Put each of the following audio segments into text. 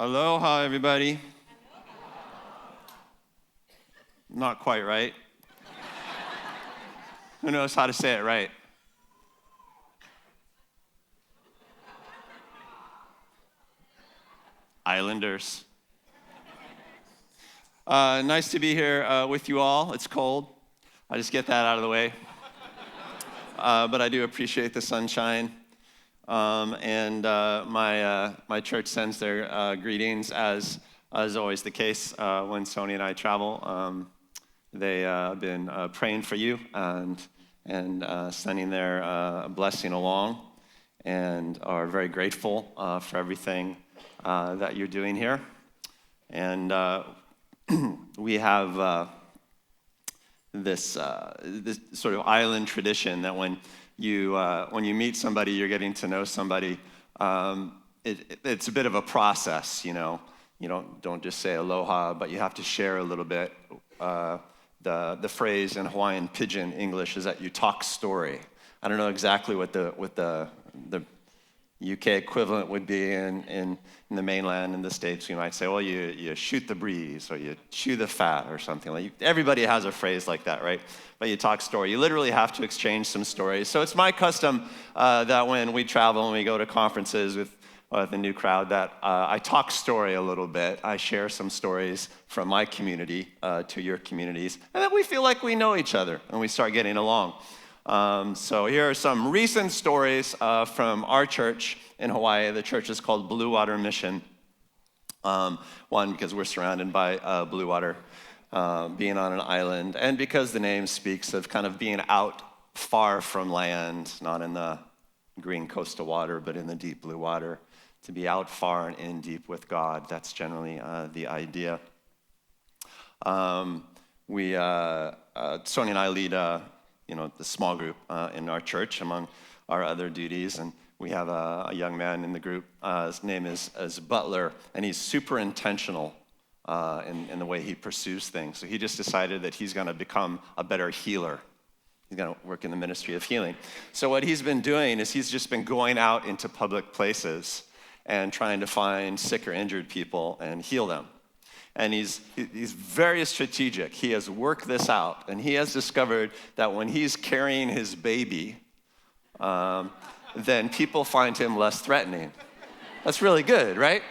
Aloha, everybody. Not quite right. Who knows how to say it right? Islanders. Nice to be here with you all. It's cold. I just get that out of the way. But I do appreciate the sunshine. And my church sends their greetings, as always the case when Sony and I travel. They have been praying for you and sending their blessing along, and are very grateful for everything that you're doing here. And we have this sort of island tradition that when you meet somebody, you're getting to know somebody. It's a bit of a process, you know. You don't just say aloha, but you have to share a little bit. The phrase in Hawaiian Pidgin English is that you talk story. I don't know exactly what the UK equivalent would be in the mainland, in the States. You might say, well, you shoot the breeze, or you chew the fat, or something like. Everybody has a phrase like that, right? But you talk story. You literally have to exchange some stories. So it's my custom that when we travel and we go to conferences with the new crowd, that I talk story a little bit. I share some stories from my community to your communities, and then we feel like we know each other and we start getting along. So here are some recent stories from our church in Hawaii. The church is called Blue Water Mission. One, because we're surrounded by blue water, being on an island, and because the name speaks of kind of being out far from land, not in the green coastal water, but in the deep blue water. To be out far and in deep with God, that's generally the idea. Sonia and I lead the small group in our church, among our other duties, and we have a young man in the group. His name is Butler, and he's super intentional in the way he pursues things. So he just decided that he's going to become a better healer. He's going to work in the ministry of healing. So what he's been doing is he's just been going out into public places and trying to find sick or injured people and heal them. And he's very strategic. He has worked this out, and he has discovered that when he's carrying his baby, then people find him less threatening. That's really good, right?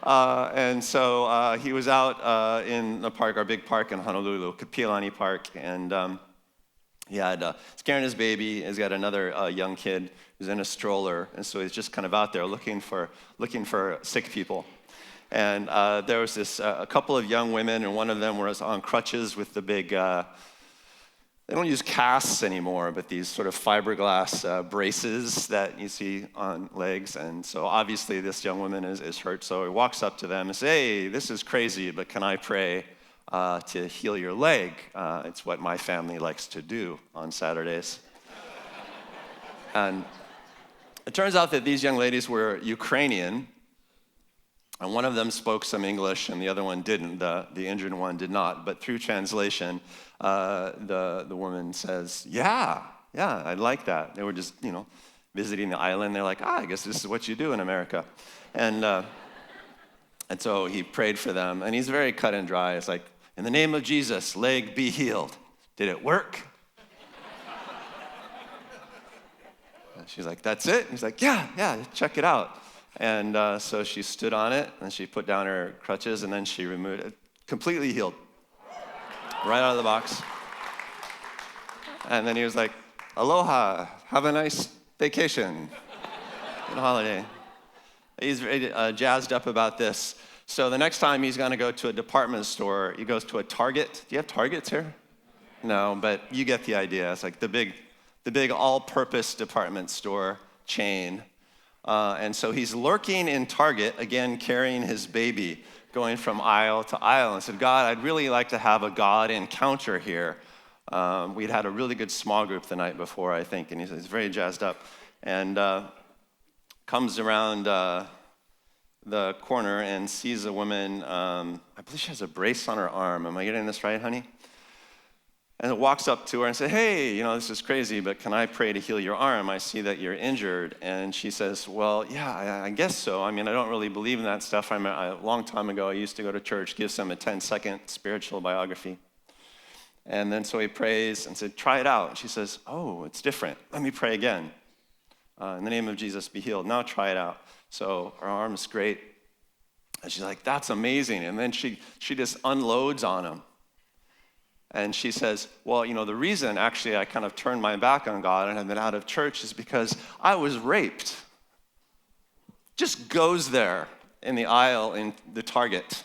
And so he was out in the park, our big park in Honolulu, Kapiolani Park, and he's carrying his baby. He's got another young kid who's in a stroller, and so he's just kind of out there looking for sick people. And there was a couple of young women, and one of them was on crutches with the big, they don't use casts anymore, but these sort of fiberglass braces that you see on legs. And so obviously this young woman is hurt, so he walks up to them and says, hey, this is crazy, but can I pray to heal your leg? It's what my family likes to do on Saturdays. And it turns out that these young ladies were Ukrainian, and one of them spoke some English and the other one didn't. The injured one did not. But through translation, the woman says, yeah, I'd like that. They were just, visiting the island. They're like, I guess this is what you do in America. And so he prayed for them, and he's very cut and dry. It's like, in the name of Jesus, leg be healed. Did it work? And she's like, that's it? And he's like, yeah, check it out. And so she stood on it, and she put down her crutches, and then she removed it. Completely healed. Right out of the box. And then he was like, aloha, have a nice vacation. Good holiday. He's very jazzed up about this. So the next time he's going to go to a department store, he goes to a Target. Do you have Targets here? No, but you get the idea. It's like the big all-purpose department store chain. And so he's lurking in Target, again, carrying his baby, going from aisle to aisle, and said, God, I'd really like to have a God encounter here. We'd had a really good small group the night before, I think, and he's very jazzed up. And comes around the corner and sees a woman, I believe she has a brace on her arm. Am I getting this right, honey? And it walks up to her and says, hey, this is crazy, but can I pray to heal your arm? I see that you're injured. And she says, well, yeah, I guess so. I don't really believe in that stuff. A long time ago, I used to go to church, give some a 10-second spiritual biography. And then so he prays and said, try it out. And she says, oh, it's different. Let me pray again. In the name of Jesus, be healed. Now try it out. So her arm is great. And she's like, that's amazing. And then she just unloads on him. And she says, well, the reason actually I kind of turned my back on God and have been out of church is because I was raped. Just goes there in the aisle in the Target.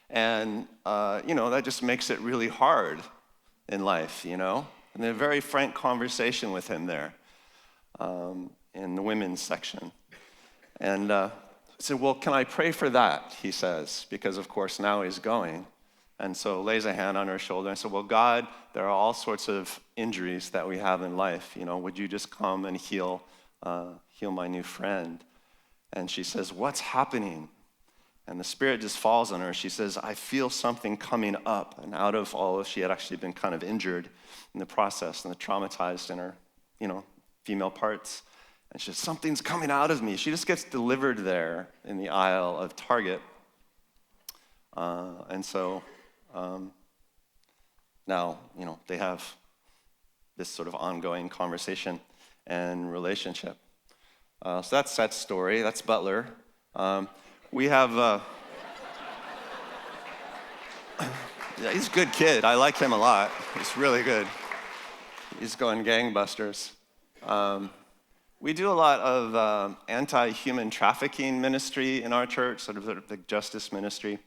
And, that just makes it really hard in life, And a very frank conversation with him there in the women's section. And I said, well, can I pray for that, he says, because, of course, now he's going. And so lays a hand on her shoulder and said, well, God, there are all sorts of injuries that we have in life. Would you just come and heal my new friend? And she says, what's happening? And the Spirit just falls on her. She says, I feel something coming up. And out of all she had actually been kind of injured in the process and traumatized in her, female parts. And she says, something's coming out of me. She just gets delivered there in the aisle of Target. Now, they have this sort of ongoing conversation and relationship. So that's that story. That's Butler. We have, yeah, he's a good kid. I like him a lot. He's really good. He's going gangbusters. We do a lot of anti-human trafficking ministry in our church, sort of the justice ministry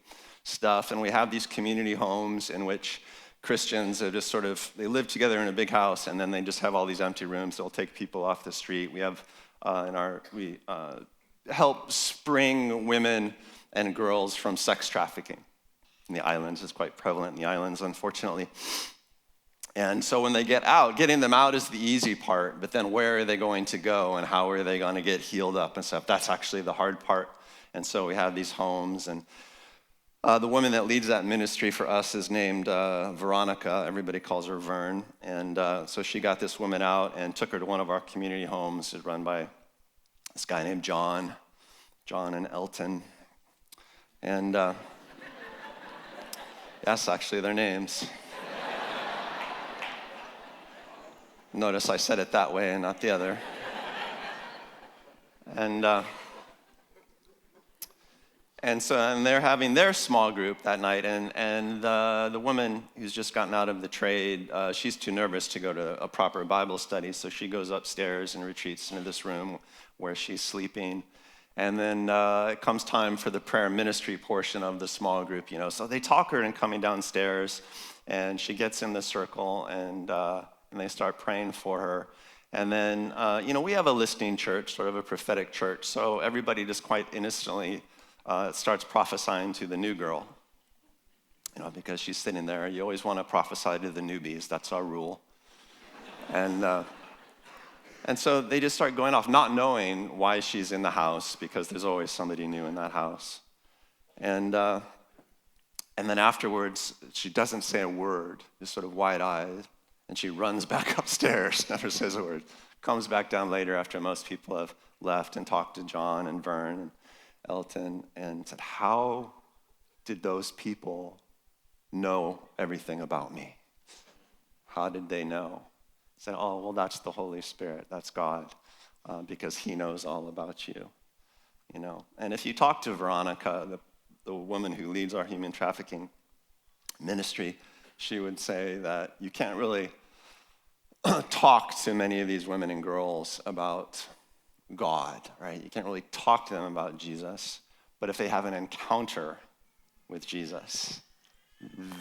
stuff, and we have these community homes in which Christians are just they live together in a big house, and then they just have all these empty rooms. They'll take people off the street. We have we help spring women and girls from sex trafficking in the islands. It's quite prevalent in the islands, unfortunately. And so when they get out, getting them out is the easy part, but then where are they going to go and how are they going to get healed up and stuff? That's actually the hard part. And so we have these homes, and the woman that leads that ministry for us is named Veronica. Everybody calls her Vern. And so she got this woman out and took her to one of our community homes. It's run by this guy named John and Elton. And that's actually their names. Notice I said it that way and not the other. And they're having their small group that night, and the woman who's just gotten out of the trade, she's too nervous to go to a proper Bible study, so she goes upstairs and retreats into this room where she's sleeping. And then it comes time for the prayer ministry portion of the small group, So they talk her into coming downstairs, and she gets in the circle, and they start praying for her. And then, we have a listening church, sort of a prophetic church, so everybody just quite innocently starts prophesying to the new girl, because she's sitting there. You always want to prophesy to the newbies. That's our rule. And so they just start going off, not knowing why she's in the house, because there's always somebody new in that house. And then afterwards, she doesn't say a word, just sort of wide-eyed, and she runs back upstairs, never says a word. Comes back down later after most people have left and talked to John and Vern and Elton, and said, how did those people know everything about me? How did they know? I said, oh, well, that's the Holy Spirit. That's God, because he knows all about you, And if you talk to Veronica, the woman who leads our human trafficking ministry, she would say that you can't really talk to many of these women and girls about God, right? You can't really talk to them about Jesus, but if they have an encounter with Jesus,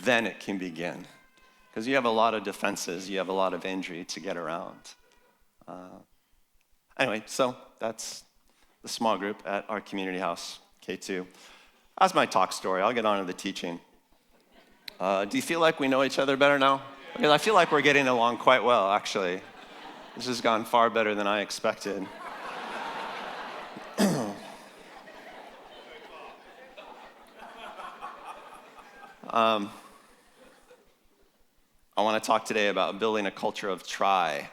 then it can begin. Because you have a lot of defenses, you have a lot of injury to get around. Anyway, so that's the small group at our community house, K2. That's my talk story. I'll get on to the teaching. Do you feel like we know each other better now? Because I feel like we're getting along quite well, actually. This has gone far better than I expected. I want to talk today about building a culture of try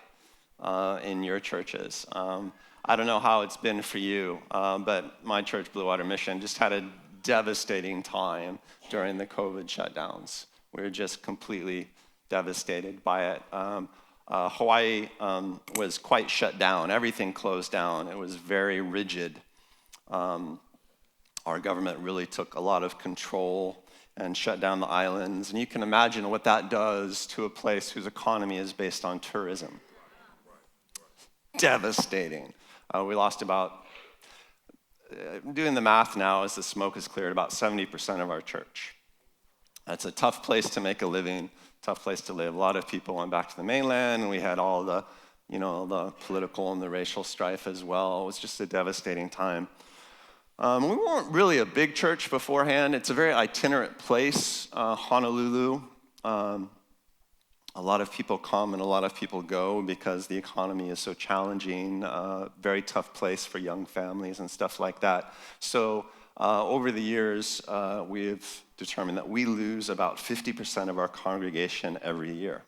in your churches. I don't know how it's been for you, but my church, Blue Water Mission, just had a devastating time during the COVID shutdowns. We were just completely devastated by it. Hawaii was quite shut down. Everything closed down. It was very rigid. Our government really took a lot of control and shut down the islands. And you can imagine what that does to a place whose economy is based on tourism. Devastating. We lost doing the math now as the smoke has cleared, about 70% of our church. That's a tough place to make a living, tough place to live. A lot of people went back to the mainland, and we had all the political and the racial strife as well. It was just a devastating time. We weren't really a big church beforehand. It's a very itinerant place, Honolulu. A lot of people come and a lot of people go because the economy is so challenging, very tough place for young families and stuff like that. So over the years, we've determined that we lose about 50% of our congregation every year.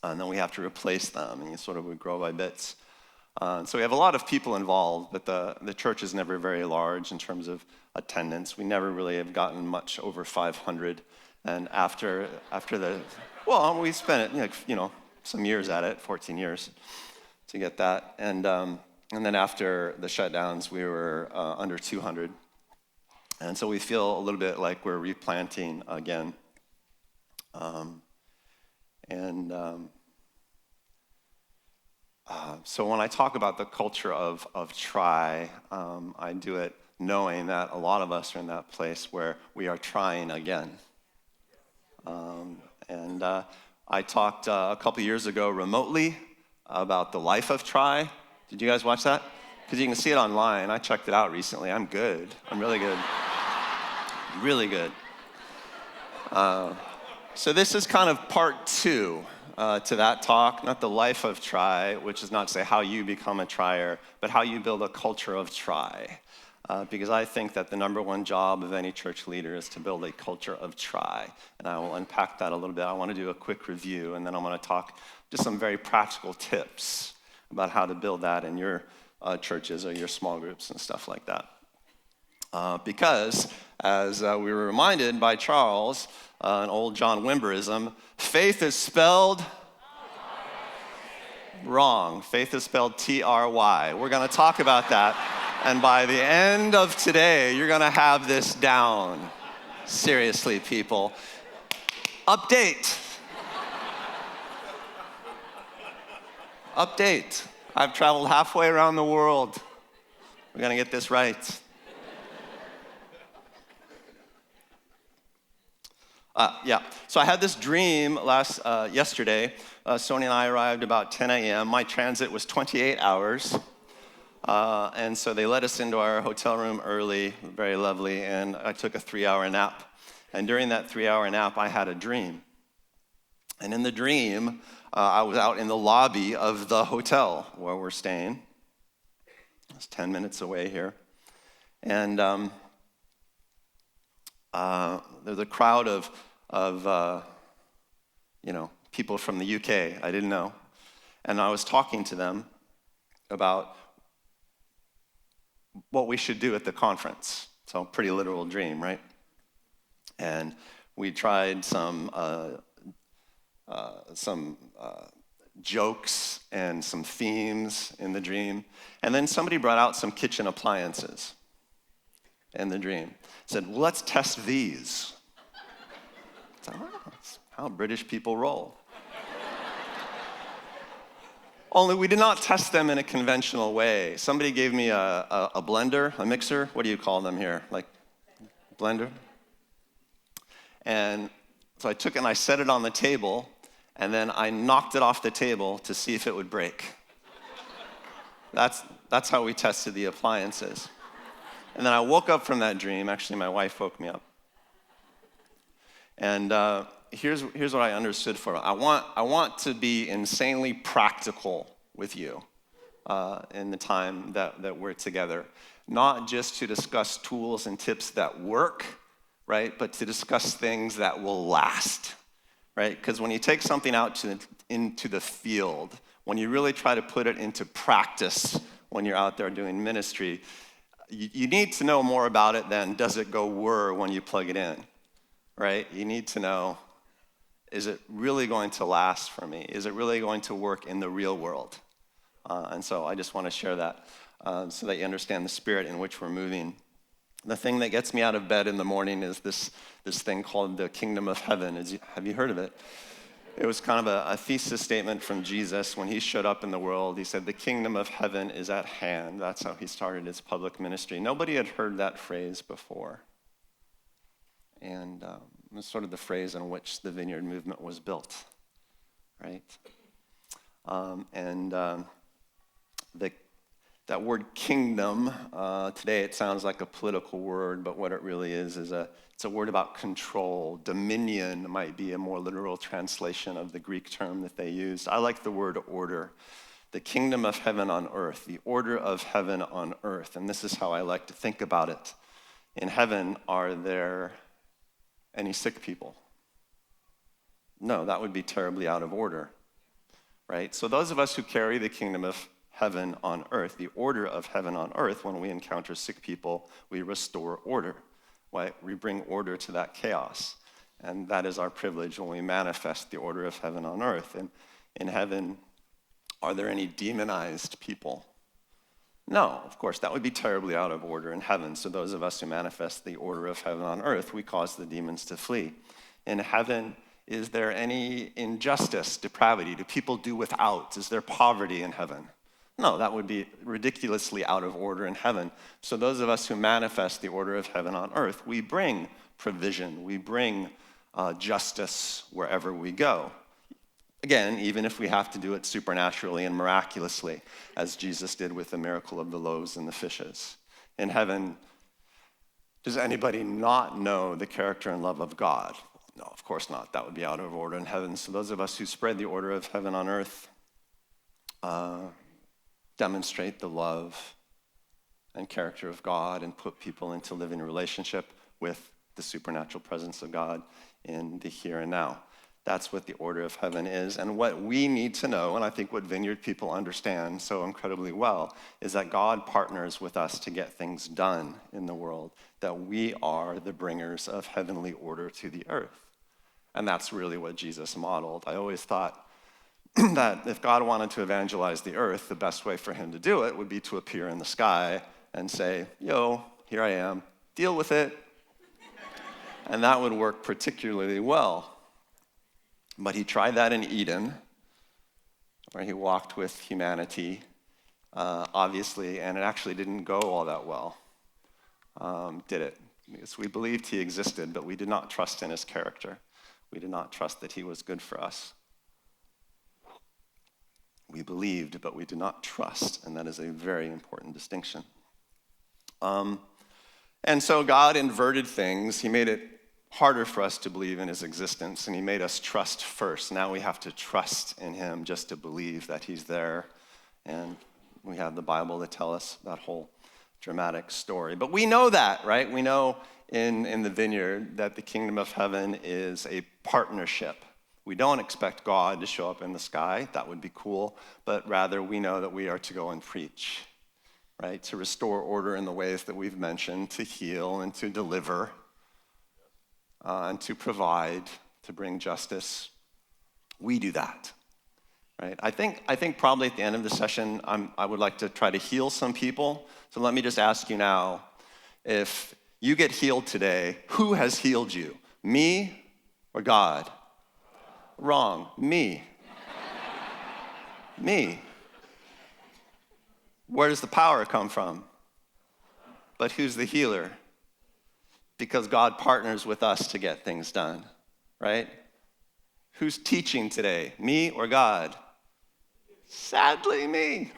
And then we have to replace them, and we grow by bits. So we have a lot of people involved, but the church is never very large in terms of attendance. We never really have gotten much over 500. And after we spent some years at it, 14 years to get that. And then after the shutdowns, we were under 200. And so we feel a little bit like we're replanting again. So when I talk about the culture of try, I do it knowing that a lot of us are in that place where we are trying again. I talked a couple years ago remotely about the life of try. Did you guys watch that? Because you can see it online. I checked it out recently. I'm good. I'm really good. Really good. So this is kind of part 2 to that talk, not the life of try, which is not to say how you become a trier, but how you build a culture of try. Because I think that the number one job of any church leader is to build a culture of try. And I will unpack that a little bit. I want to do a quick review, and then I'm going to talk just some very practical tips about how to build that in your churches or your small groups and stuff like that. Because, as we were reminded by Charles, an old John Wimberism, faith is spelled wrong. Faith is spelled T-R-Y. We're going to talk about that. And by the end of today, you're going to have this down. Seriously, people. Update. Update. I've traveled halfway around the world. We're going to get this right. So I had this dream yesterday. Sony and I arrived about 10 a.m. My transit was 28 hours. And so they let us into our hotel room early, very lovely, and I took a 3-hour nap. And during that 3-hour nap, I had a dream. And in the dream, I was out in the lobby of the hotel where we're staying. It's 10 minutes away here. And there's a crowd of people from the UK I didn't know. And I was talking to them about what we should do at the conference. So pretty literal dream, right? And we tried some jokes and some themes in the dream. And then somebody brought out some kitchen appliances in the dream. Said, well, let's test these. So, that's how British people roll. Only we did not test them in a conventional way. Somebody gave me a blender, a mixer. What do you call them here? Like blender? And so I took it and I set it on the table, and then I knocked it off the table to see if it would break. That's how we tested the appliances. And then I woke up from that dream. Actually, my wife woke me up. And here's what I understood for it. I want to be insanely practical with you in the time that we're together. Not just to discuss tools and tips that work, right? But to discuss things that will last. right? Because when you take something out into the field, when you really try to put it into practice when you're out there doing ministry, you need to know more about it than does it go whir when you plug it in, right? You need to know, is it really going to last for me? Is it really going to work in the real world? And so I just want to share that so that you understand the spirit in which we're moving. The thing that gets me out of bed in the morning is this thing called the kingdom of heaven. Have you heard of it? It was kind of a thesis statement from Jesus when he showed up in the world. He said, the kingdom of heaven is at hand. That's how he started his public ministry. Nobody had heard that phrase before. And it was sort of the phrase on which the Vineyard movement was built, right? That word kingdom, today it sounds like a political word, but what it really is it's a word about control. Dominion might be a more literal translation of the Greek term that they used. I like the word order. The kingdom of heaven on earth, the order of heaven on earth. And this is how I like to think about it. In heaven, are there any sick people? No, that would be terribly out of order, right? So those of us who carry the kingdom of heaven on earth, the order of heaven on earth, when we encounter sick people, we restore order, right? We bring order to that chaos. And that is our privilege when we manifest the order of heaven on earth. And in heaven, are there any demonized people? No, of course, that would be terribly out of order in heaven. So those of us who manifest the order of heaven on earth, we cause the demons to flee. In heaven, is there any injustice, depravity? Do people do without? Is there poverty in heaven? No, that would be ridiculously out of order in heaven. So those of us who manifest the order of heaven on earth, we bring provision, we bring justice wherever we go. Again, even if we have to do it supernaturally and miraculously, as Jesus did with the miracle of the loaves and the fishes. In heaven, does anybody not know the character and love of God? No, of course not. That would be out of order in heaven. So those of us who spread the order of heaven on earth demonstrate the love and character of God and put people into living relationship with the supernatural presence of God in the here and now. That's what the order of heaven is. And what we need to know, and I think what Vineyard people understand so incredibly well, is that God partners with us to get things done in the world, that we are the bringers of heavenly order to the earth. And that's really what Jesus modeled. I always thought that if God wanted to evangelize the earth, the best way for him to do it would be to appear in the sky and say, yo, here I am, deal with it. And that would work particularly well. But he tried that in Eden, where he walked with humanity, obviously, and it actually didn't go all that well, did it? Because we believed he existed, but we did not trust in his character. We did not trust that he was good for us. We believed, but we did not trust, and that is a very important distinction. And so God inverted things. He made it harder for us to believe in his existence, and he made us trust first. Now we have to trust in him just to believe that he's there, and we have the Bible to tell us that whole dramatic story. But we know that, right? We know in the Vineyard that the kingdom of heaven is a partnership. We don't expect God to show up in the sky. That would be cool. But rather, we know that we are to go and preach, right? To restore order in the ways that we've mentioned, to heal and to deliver, and to provide, to bring justice. We do that, right? I think probably at the end of the session, I would like to try to heal some people. So let me just ask you now, if you get healed today, who has healed you? Me or God? Wrong. Me. Me. Where does the power come from? But who's the healer? Because God partners with us to get things done, right? Who's teaching today? Me or God? Sadly, me.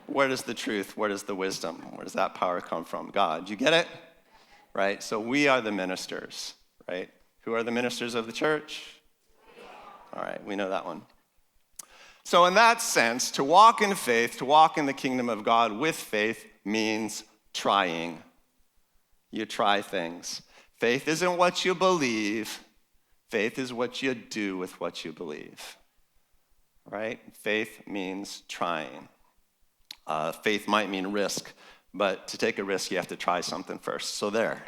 Where does the truth, where does the wisdom, where does that power come from? God. You get it? Right? So we are the ministers, right? Who are the ministers of the church? All right, we know that one. So in that sense, to walk in faith, to walk in the kingdom of God with faith means trying. You try things. Faith isn't what you believe. Faith is what you do with what you believe, right? Faith means trying. Faith might mean risk, but to take a risk, you have to try something first. So there.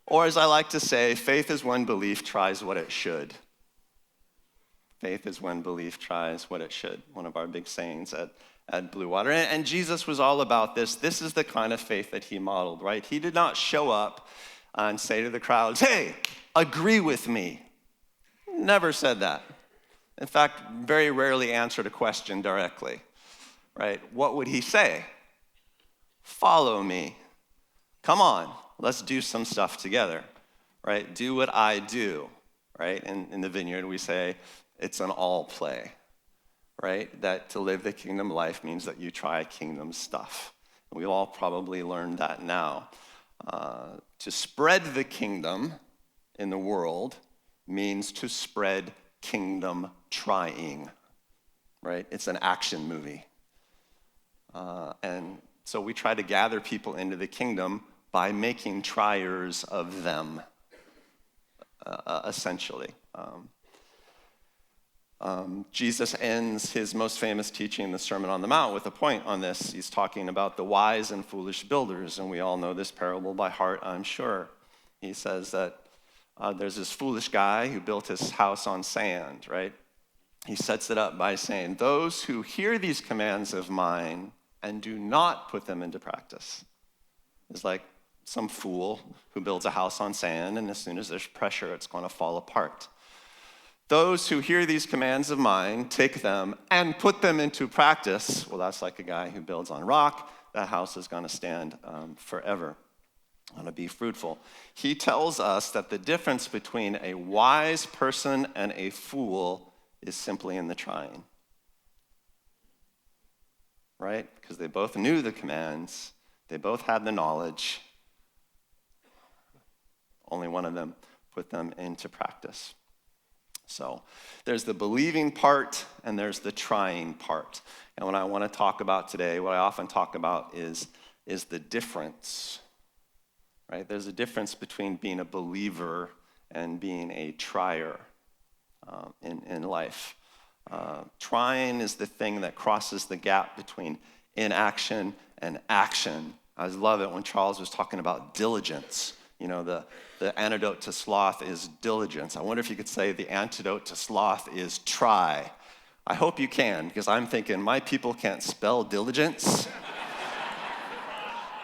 Or as I like to say, faith is when belief tries what it should. Faith is when belief tries what it should. One of our big sayings at Blue Water. And Jesus was all about this. This is the kind of faith that he modeled, right? He did not show up and say to the crowds, hey, agree with me. Never said that. In fact, very rarely answered a question directly, right? What would he say? Follow me. Come on, let's do some stuff together, right? Do what I do, right? In the Vineyard, we say it's an all play, right? That to live the kingdom life means that you try kingdom stuff. And we've all probably learned that now. To spread the kingdom in the world means to spread kingdom trying, right? It's an action movie. And so we try to gather people into the kingdom by making triers of them, essentially. Jesus ends his most famous teaching, the Sermon on the Mount, with a point on this. He's talking about the wise and foolish builders, and we all know this parable by heart, I'm sure. He says that there's this foolish guy who built his house on sand, right? He sets it up by saying, those who hear these commands of mine and do not put them into practice is like some fool who builds a house on sand, and as soon as there's pressure, it's going to fall apart. Those who hear these commands of mine, take them and put them into practice, well, that's like a guy who builds on rock. That house is going to stand forever, going to be fruitful. He tells us that the difference between a wise person and a fool is simply in the trying, right? Because they both knew the commands. They both had the knowledge. Only one of them put them into practice. So there's the believing part and there's the trying part. And what I want to talk about today, what I often talk about is the difference, right? There's a difference between being a believer and being a trier in life. Trying is the thing that crosses the gap between inaction and action. I love it when Charles was talking about diligence. You know, the antidote to sloth is diligence. I wonder if you could say the antidote to sloth is try. I hope you can, because I'm thinking my people can't spell diligence.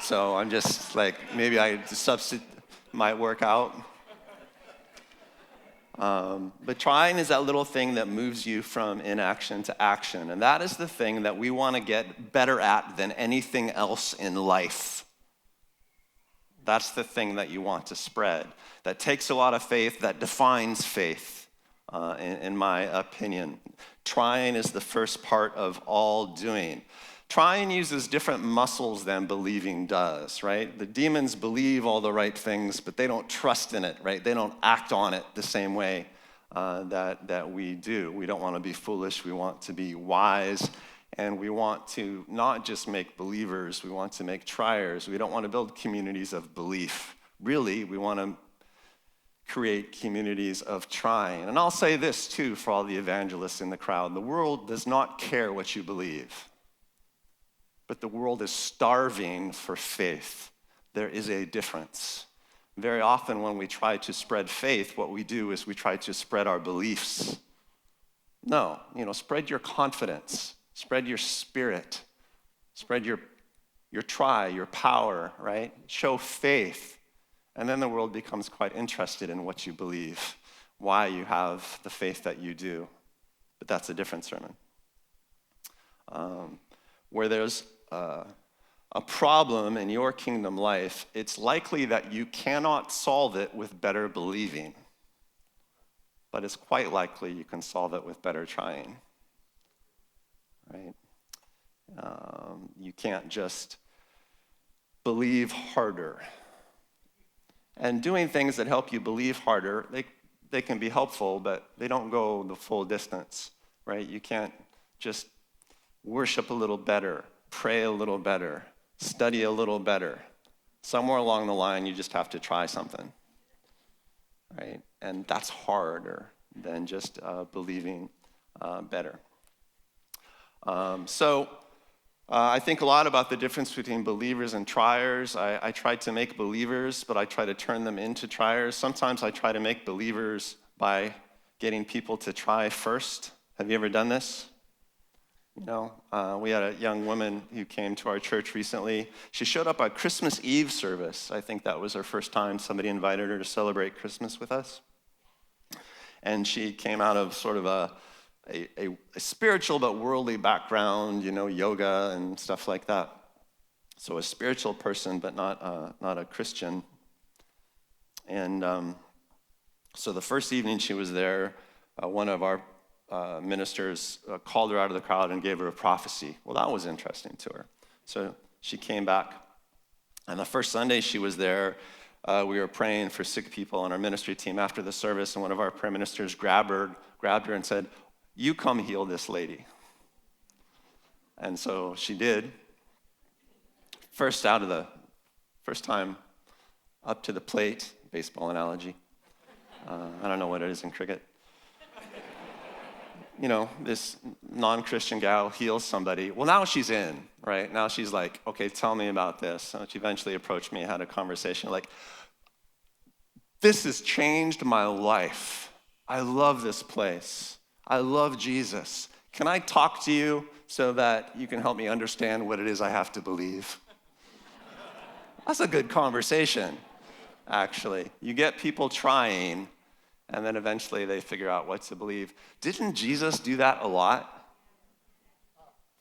So I'm just like, maybe I substitute might work out. But trying is that little thing that moves you from inaction to action. And that is the thing that we want to get better at than anything else in life. That's the thing that you want to spread. That takes a lot of faith, that defines faith, in my opinion. Trying is the first part of all doing. Trying uses different muscles than believing does, right? The demons believe all the right things, but they don't trust in it, right? They don't act on it the same way that we do. We don't want to be foolish. We want to be wise. And we want to not just make believers, we want to make triers. We don't want to build communities of belief. Really, we want to create communities of trying. And I'll say this too for all the evangelists in the crowd. The world does not care what you believe, but the world is starving for faith. There is a difference. Very often when we try to spread faith, what we do is we try to spread our beliefs. No, spread your confidence. Spread your spirit. Spread your your power, right? Show faith. And then the world becomes quite interested in what you believe, why you have the faith that you do. But that's a different sermon. Where there's a problem in your kingdom life, it's likely that you cannot solve it with better believing. But it's quite likely you can solve it with better trying. Right? You can't just believe harder. And doing things that help you believe harder, they can be helpful, but they don't go the full distance, right? You can't just worship a little better, pray a little better, study a little better. Somewhere along the line, you just have to try something, right? And that's harder than just believing better. I think a lot about the difference between believers and triers. I try to make believers, but I try to turn them into triers. Sometimes I try to make believers by getting people to try first. Have you ever done this? You know, we had a young woman who came to our church recently. She showed up at Christmas Eve service. I think that was her first time somebody invited her to celebrate Christmas with us. And she came out of sort of a spiritual but worldly background, you know, yoga and stuff like that. So a spiritual person, but not a Christian. And so the first evening she was there, one of our ministers called her out of the crowd and gave her a prophecy. Well, that was interesting to her. So she came back. And the first Sunday she was there, we were praying for sick people on our ministry team after the service, and one of our prayer ministers grabbed her and said, "You come heal this lady." And so she did. First time up to the plate, baseball analogy. I don't know what it is in cricket. You know, this non-Christian gal heals somebody. Well, now she's in, right? Now she's like, okay, tell me about this. So she eventually approached me and had a conversation like, this has changed my life. I love this place. I love Jesus. Can I talk to you so that you can help me understand what it is I have to believe? That's a good conversation, actually. You get people trying, and then eventually they figure out what to believe. Didn't Jesus do that a lot?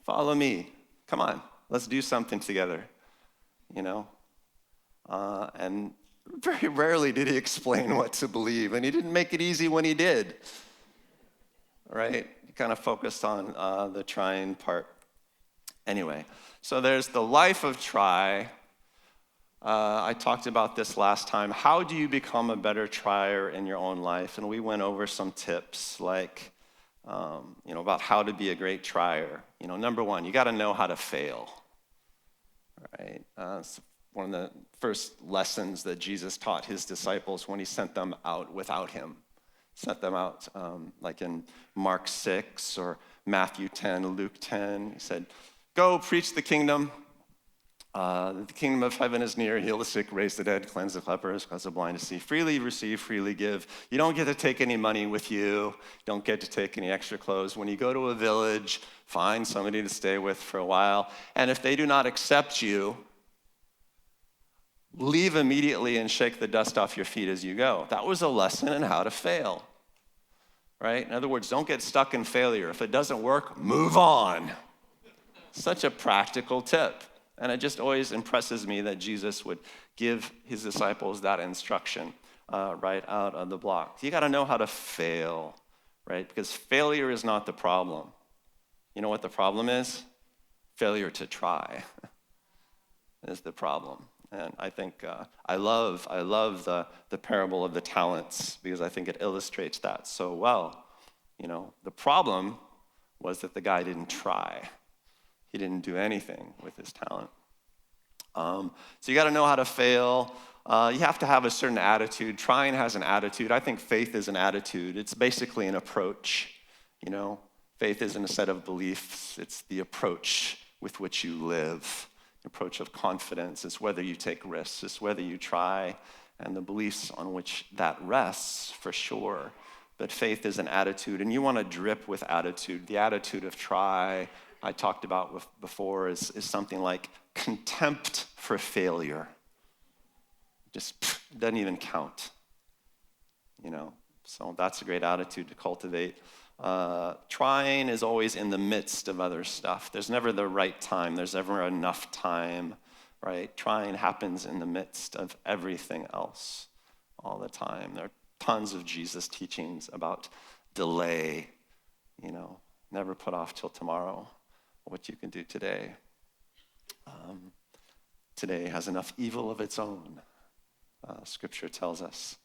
Follow me. Come on, let's do something together, you know? And very rarely did he explain what to believe, and he didn't make it easy when he did, right? He kind of focused on the trying part. Anyway, so there's the life of try. I talked about this last time. How do you become a better trier in your own life? And we went over some tips like, about how to be a great trier. Number one, you got to know how to fail, right? It's one of the first lessons that Jesus taught his disciples when he sent them out without him. Sent them out like in Mark 6 or Matthew 10, Luke 10. He said, go preach the kingdom. The kingdom of heaven is near. Heal the sick, raise the dead, cleanse the lepers, cause the blind to see. Freely receive, freely give. You don't get to take any money with you. Don't get to take any extra clothes. When you go to a village, find somebody to stay with for a while. And if they do not accept you, leave immediately and shake the dust off your feet as you go. That was a lesson in how to fail, right? In other words, don't get stuck in failure. If it doesn't work, move on. Such a practical tip. And it just always impresses me that Jesus would give his disciples that instruction right out of the block. You got to know how to fail, right? Because failure is not the problem. You know what the problem is? Failure to try is the problem. And I think I love the parable of the talents because I think it illustrates that so well. The problem was that the guy didn't try. He didn't do anything with his talent. So you got to know how to fail. You have to have a certain attitude. Trying has an attitude. I think faith is an attitude. It's basically an approach. Faith isn't a set of beliefs. It's the approach with which you live. Approach of confidence. It's whether you take risks. It's whether you try and the beliefs on which that rests, for sure. But faith is an attitude, and you want to drip with attitude. The attitude of try, I talked about before, is something like contempt for failure. Just doesn't even count. So that's a great attitude to cultivate. Trying is always in the midst of other stuff. There's never the right time. There's never enough time, right? Trying happens in the midst of everything else all the time. There are tons of Jesus teachings about delay, never put off till tomorrow what you can do today. Today has enough evil of its own, Scripture tells us,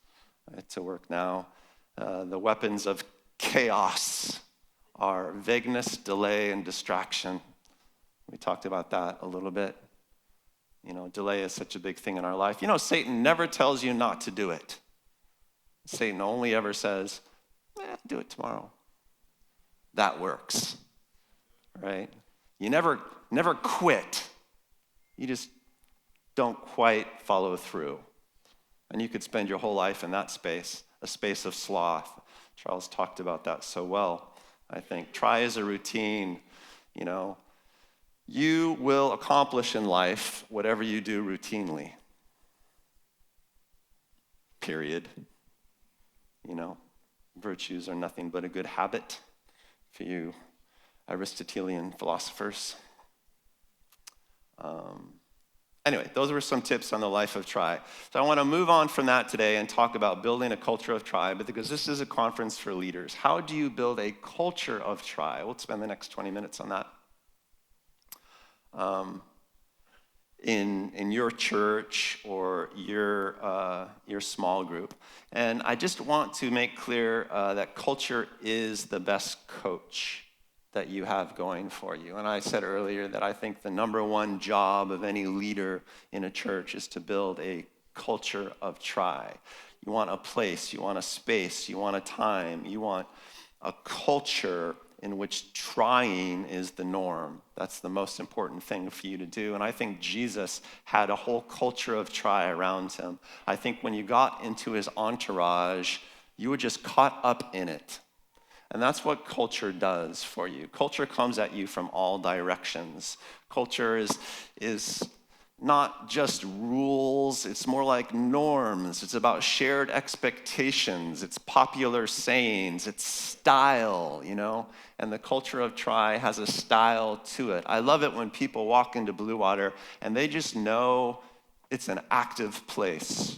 right, to work now. The weapons of chaos are vagueness, delay, and distraction. We talked about that a little bit. Delay is such a big thing in our life. Satan never tells you not to do it. Satan only ever says, do it tomorrow. That works, right? You never quit. You just don't quite follow through. And you could spend your whole life in that space, a space of sloth. Charles talked about that so well, I think. Try as a routine, You will accomplish in life whatever you do routinely. Period. Virtues are nothing but a good habit for you Aristotelian philosophers. Anyway, those were some tips on the life of Try. So I want to move on from that today and talk about building a culture of Try, because this is a conference for leaders. How do you build a culture of Try? We'll spend the next 20 minutes on that. In your church or your small group. And I just want to make clear that culture is the best coach that you have going for you. And I said earlier that I think the number one job of any leader in a church is to build a culture of Try. You want a place, you want a space, you want a time, you want a culture in which trying is the norm. That's the most important thing for you to do. And I think Jesus had a whole culture of Try around him. I think when you got into his entourage, you were just caught up in it. And that's what culture does for you. Culture comes at you from all directions. Culture is not just rules, it's more like norms. It's about shared expectations, it's popular sayings, it's style, And the culture of Try has a style to it. I love it when people walk into Blue Water and they just know it's an active place,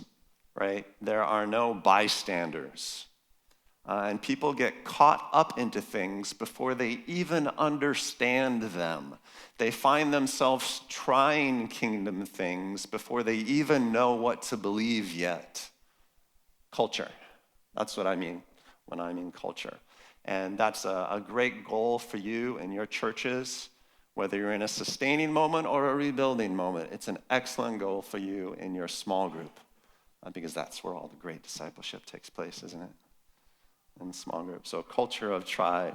right? There are no bystanders. And people get caught up into things before they even understand them. They find themselves trying kingdom things before they even know what to believe yet. Culture. That's what I mean when I mean culture. And that's a great goal for you in your churches, whether you're in a sustaining moment or a rebuilding moment. It's an excellent goal for you in your small group, because that's where all the great discipleship takes place, isn't it? In small groups. So culture of Try,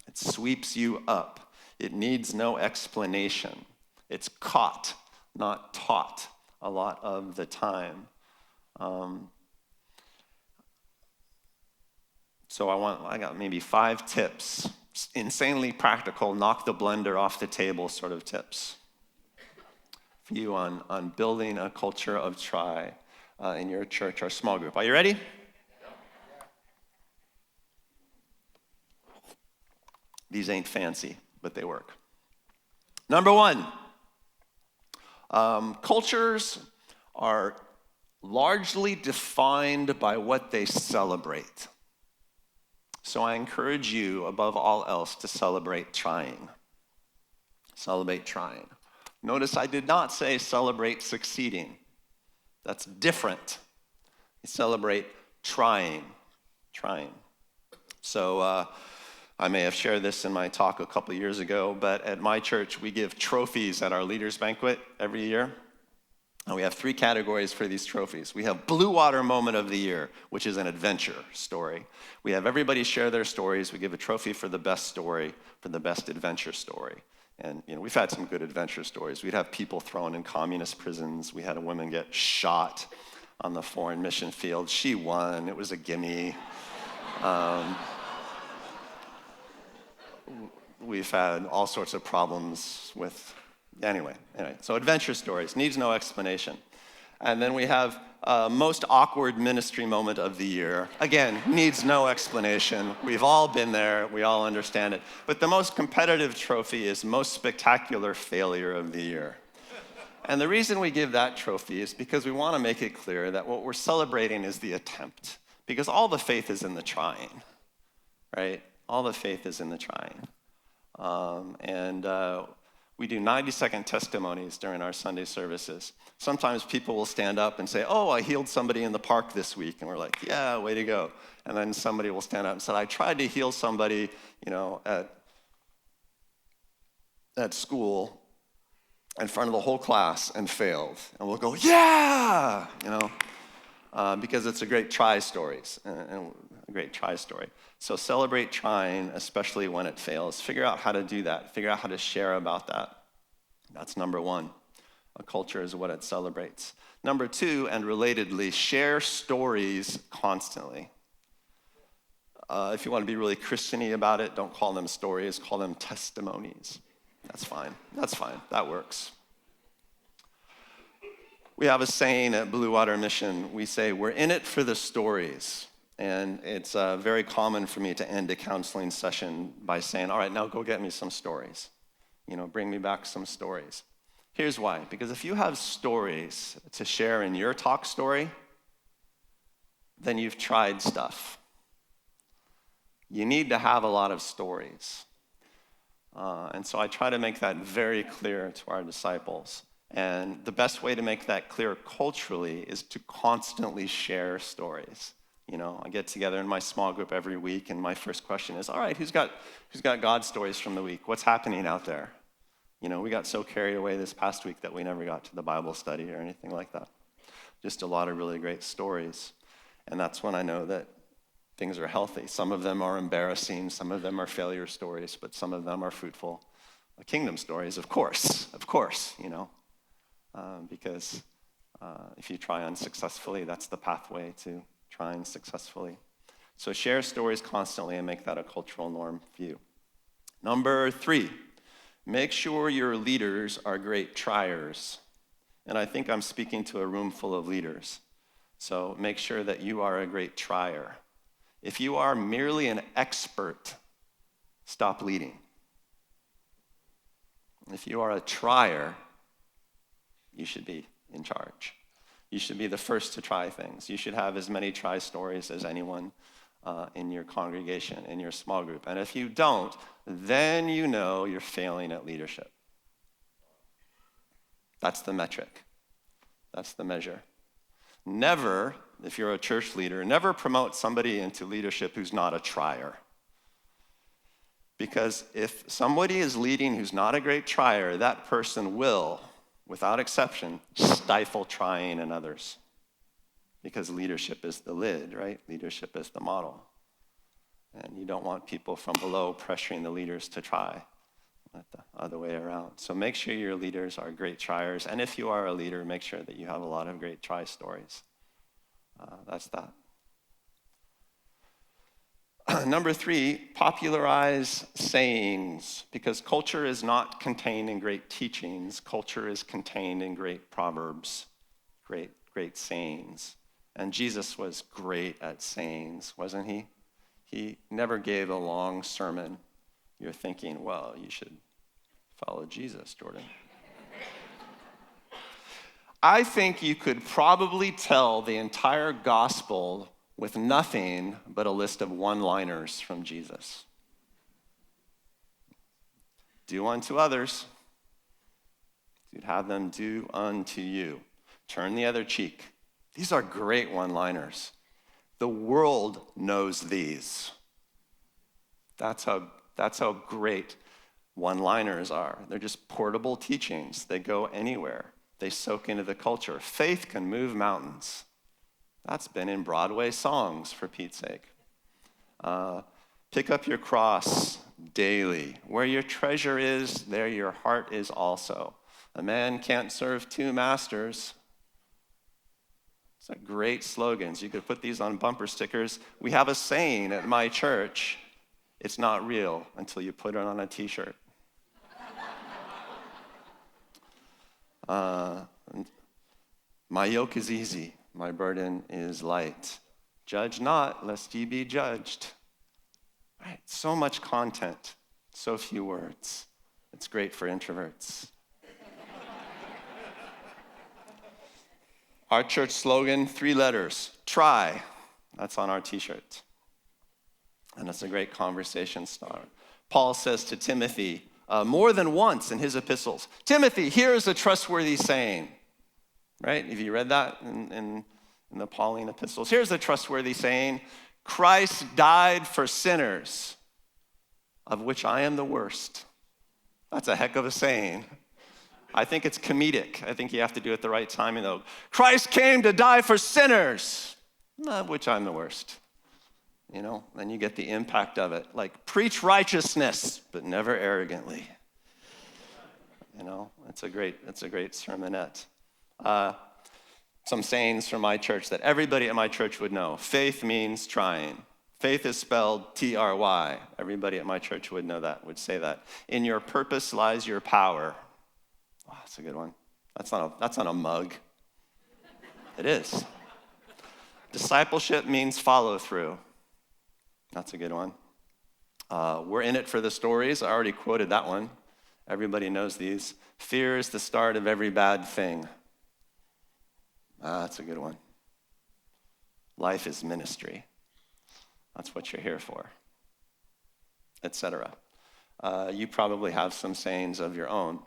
it sweeps you up. It needs no explanation. It's caught, not taught a lot of the time. So I got maybe 5 tips, insanely practical, knock the blender off the table sort of tips for you on building a culture of Try in your church or small group. Are you ready? These ain't fancy, but they work. Number 1, cultures are largely defined by what they celebrate. So I encourage you, above all else, to celebrate trying. Celebrate trying. Notice I did not say celebrate succeeding. That's different. You celebrate trying. So, I may have shared this in my talk a couple years ago, but at my church, we give trophies at our leaders' banquet every year. And we have 3 categories for these trophies. We have Blue Water Moment of the Year, which is an adventure story. We have everybody share their stories. We give a trophy for the best story, for the best adventure story. And we've had some good adventure stories. We'd have people thrown in communist prisons. We had a woman get shot on the foreign mission field. She won. It was a gimme. We've had all sorts of problems with, anyway, so adventure stories, needs no explanation. And then we have most awkward ministry moment of the year. Again, needs no explanation. We've all been there, we all understand it. But the most competitive trophy is most spectacular failure of the year. And the reason we give that trophy is because we want to make it clear that what we're celebrating is the attempt. Because all the faith is in the trying, right? All the faith is in the trying. We do 90-second testimonies during our Sunday services. Sometimes people will stand up and say, "Oh, I healed somebody in the park this week." And we're like, "Yeah, way to go." And then somebody will stand up and say, "I tried to heal somebody, at school, in front of the whole class and failed. And we'll go, yeah, because it's a great try story. So celebrate trying, especially when it fails. Figure out how to do that. Figure out how to share about that. That's number one. A culture is what it celebrates. Number two, and relatedly, share stories constantly. If you want to be really Christian-y about it, don't call them stories, call them testimonies. That's fine. That works. We have a saying at Blue Water Mission. We say, we're in it for the stories. And it's very common for me to end a counseling session by saying, all right, now go get me some stories. Bring me back some stories. Here's why. Because if you have stories to share in your talk story, then you've tried stuff. You need to have a lot of stories. And so I try to make that very clear to our disciples. And the best way to make that clear culturally is to constantly share stories. I get together in my small group every week, and my first question is, all right, who's got God stories from the week? What's happening out there? We got so carried away this past week that we never got to the Bible study or anything like that. Just a lot of really great stories. And that's when I know that things are healthy. Some of them are embarrassing, some of them are failure stories, but some of them are fruitful kingdom stories, of course, because if you try unsuccessfully, that's the pathway to trying successfully. So share stories constantly and make that a cultural norm for you. Number three, make sure your leaders are great triers. And I think I'm speaking to a room full of leaders. So make sure that you are a great trier. If you are merely an expert, stop leading. If you are a trier, you should be in charge. You should be the first to try things. You should have as many try stories as anyone in your congregation, in your small group. And if you don't, then you're failing at leadership. That's the metric. That's the measure. Never, if you're a church leader, never promote somebody into leadership who's not a trier. Because if somebody is leading who's not a great trier, that person will, without exception, stifle trying in others. Because leadership is the lid, right? Leadership is the model. And you don't want people from below pressuring the leaders to try. Not the other way around. So make sure your leaders are great triers. And if you are a leader, make sure that you have a lot of great try stories. That's that. Number three, popularize sayings, because culture is not contained in great teachings. Culture is contained in great proverbs, great sayings. And Jesus was great at sayings, wasn't he? He never gave a long sermon. You're thinking, well, you should follow Jesus, Jordan. I think you could probably tell the entire gospel with nothing but a list of one-liners from Jesus. Do unto others, you'd have them do unto you. Turn the other cheek. These are great one-liners. The world knows these. That's how great one-liners are. They're just portable teachings. They go anywhere. They soak into the culture. Faith can move mountains. That's been in Broadway songs, for Pete's sake. Pick up your cross daily. Where your treasure is, there your heart is also. A man can't serve two masters. These are great slogans. You could put these on bumper stickers. We have a saying at my church, it's not real until you put it on a t-shirt. My yoke is easy, my burden is light. Judge not, lest ye be judged. Right? So much content, so few words. It's great for introverts. Our church slogan, 3 letters, try. That's on our t-shirt. And it's a great conversation starter. Paul says to Timothy, more than once in his epistles, Timothy, here is a trustworthy saying. Right? Have you read that in the Pauline epistles? Here's a trustworthy saying. Christ died for sinners, of which I am the worst. That's a heck of a saying. I think it's comedic. I think you have to do it the right timing, though. Christ came to die for sinners, which I'm the worst. Then you get the impact of it. Like, preach righteousness, but never arrogantly. It's a great sermonette. Some sayings from my church that everybody at my church would know. Faith means trying. Faith is spelled T-R-Y. Everybody at my church would know that, would say that. In your purpose lies your power. Oh, that's a good one. That's not a mug. It is. Discipleship means follow through. That's a good one. We're in it for the stories. I already quoted that one. Everybody knows these. Fear is the start of every bad thing. That's a good one. Life is ministry. That's what you're here for, etc. You probably have some sayings of your own,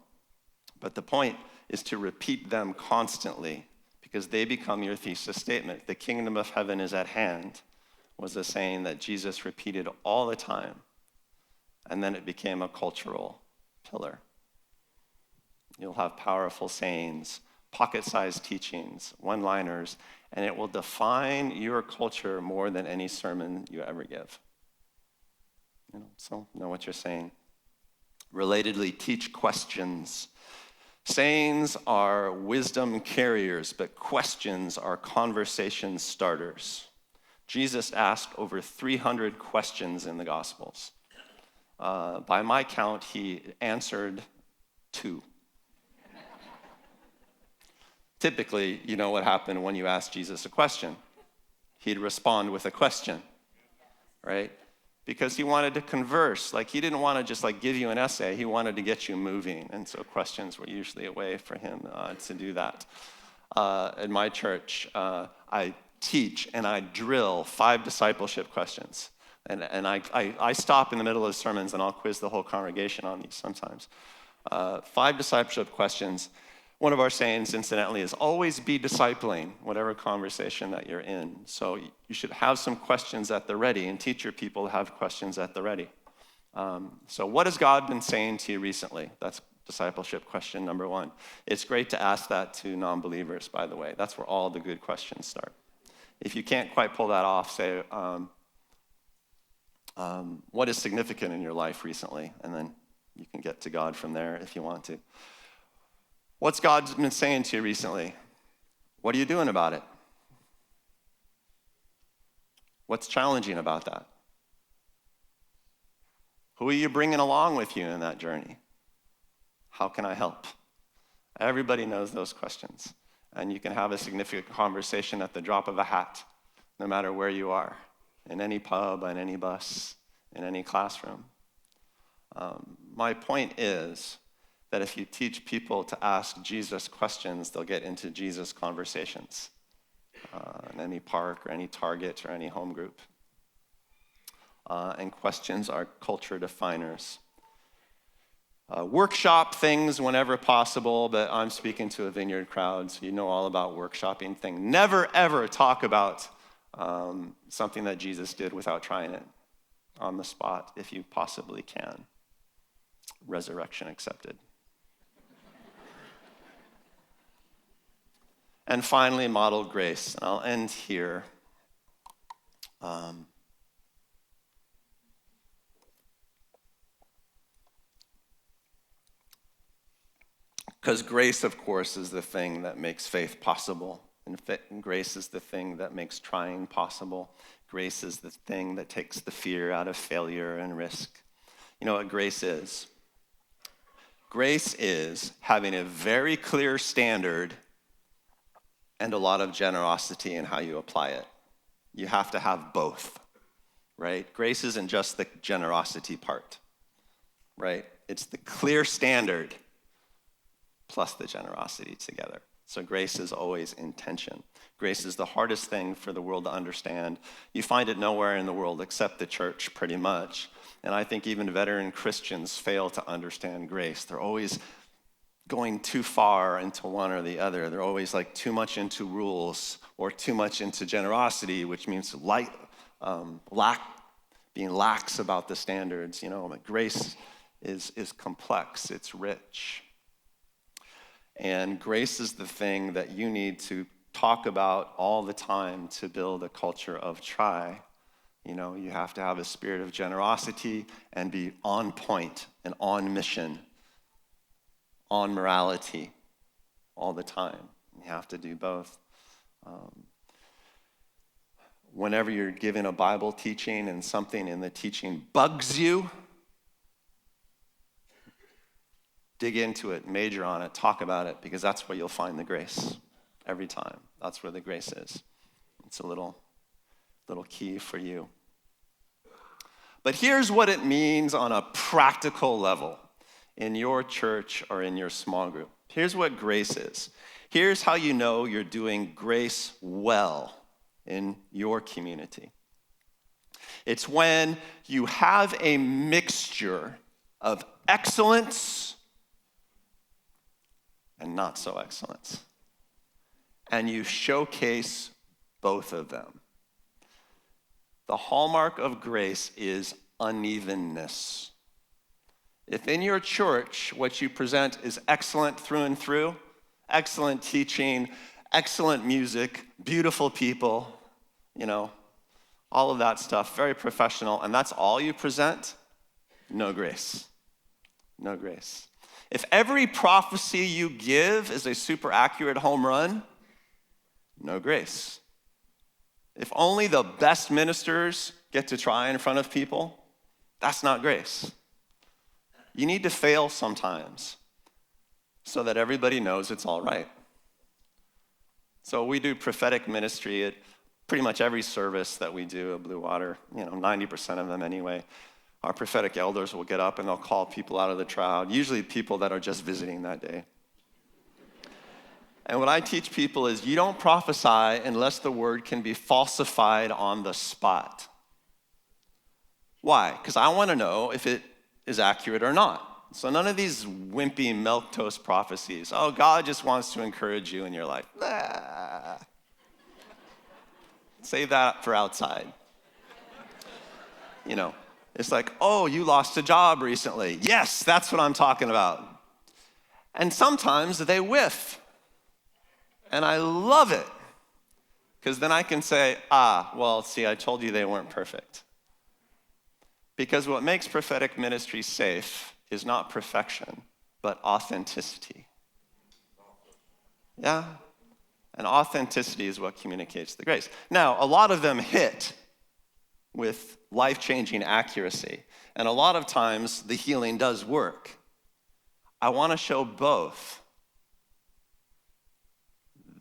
but the point is to repeat them constantly because they become your thesis statement. The kingdom of heaven is at hand was a saying that Jesus repeated all the time, and then it became a cultural pillar. You'll have powerful sayings, pocket-sized teachings, one-liners, and it will define your culture more than any sermon you ever give. So know what you're saying. Relatedly, teach questions. Sayings are wisdom carriers, but questions are conversation starters. Jesus asked over 300 questions in the Gospels. By my count, he answered 2. Typically, you know what happened when you asked Jesus a question. He'd respond with a question, right? Because he wanted to converse. Like, he didn't want to just give you an essay. He wanted to get you moving. And so questions were usually a way for him to do that. In my church, I teach and I drill 5 discipleship questions. And I stop in the middle of sermons and I'll quiz the whole congregation on these sometimes. 5 discipleship questions. One of our sayings, incidentally, is always be discipling, whatever conversation that you're in. So you should have some questions at the ready and teach your people to have questions at the ready. So what has God been saying to you recently? That's discipleship question number 1. It's great to ask that to non-believers, by the way. That's where all the good questions start. If you can't quite pull that off, say, what is significant in your life recently? And then you can get to God from there if you want to. What's God been saying to you recently? What are you doing about it? What's challenging about that? Who are you bringing along with you in that journey? How can I help? Everybody knows those questions. And you can have a significant conversation at the drop of a hat, no matter where you are, in any pub, on any bus, in any classroom. My point is that if you teach people to ask Jesus questions, they'll get into Jesus conversations in any park or any Target or any home group. And questions are culture definers. Workshop things whenever possible, but I'm speaking to a Vineyard crowd, so you know all about workshopping things. Never, ever talk about something that Jesus did without trying it on the spot, if you possibly can. Resurrection accepted. And finally, model grace. And I'll end here. Because grace, of course, is the thing that makes faith possible. And grace is the thing that makes trying possible. Grace is the thing that takes the fear out of failure and risk. You know what grace is? Grace is having a very clear standard and a lot of generosity in how you apply it. You have to have both, right? Grace isn't just the generosity part, right? It's the clear standard plus the generosity together. So grace is always in tension. Grace is the hardest thing for the world to understand. You find it nowhere in the world except the church, pretty much. And I think even veteran Christians fail to understand grace. They're always going too far into one or the other. They're always too much into rules or too much into generosity, which means being lax about the standards. But grace is complex. It's rich. And grace is the thing that you need to talk about all the time to build a culture of try. You know, you have to have a spirit of generosity and be on point and on mission, on morality all the time. You have to do both. Whenever you're given a Bible teaching and something in the teaching bugs you, dig into it, major on it, talk about it, because that's where you'll find the grace every time. That's where the grace is. It's a little key for you. But here's what it means on a practical level in your church or in your small group. Here's what grace is. Here's how you know you're doing grace well in your community. It's when you have a mixture of excellence and not so excellence, and you showcase both of them. The hallmark of grace is unevenness. If in your church what you present is excellent through and through, excellent teaching, excellent music, beautiful people, you know, all of that stuff, very professional, and that's all you present, no grace. No grace. If every prophecy you give is a super accurate home run, no grace. If only the best ministers get to try in front of people, that's not grace. You need to fail sometimes so that everybody knows it's all right. So we do prophetic ministry at pretty much every service that we do at Blue Water, 90% of them anyway. Our prophetic elders will get up and they'll call people out of the crowd, usually people that are just visiting that day. And what I teach people is you don't prophesy unless the word can be falsified on the spot. Why? Because I want to know if it is accurate or not. So none of these wimpy milquetoast prophecies. Oh, God just wants to encourage you in your life. Nah. Save that for outside. It's like, oh, you lost a job recently. Yes, that's what I'm talking about. And sometimes they whiff. And I love it. Because then I can say, I told you they weren't perfect. Because what makes prophetic ministry safe is not perfection, but authenticity. Yeah? And authenticity is what communicates the grace. Now, a lot of them hit with life-changing accuracy. And a lot of times, the healing does work. I want to show both.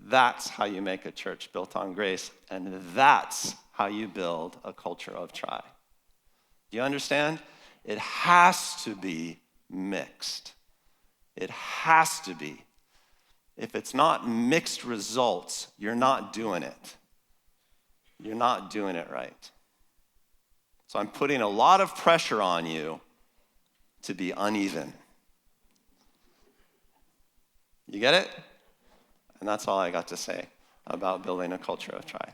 That's how you make a church built on grace, and that's how you build a culture of try. Do you understand? It has to be mixed. It has to be. If it's not mixed results, you're not doing it. You're not doing it right. So I'm putting a lot of pressure on you to be uneven. You get it? And that's all I got to say about building a culture of try.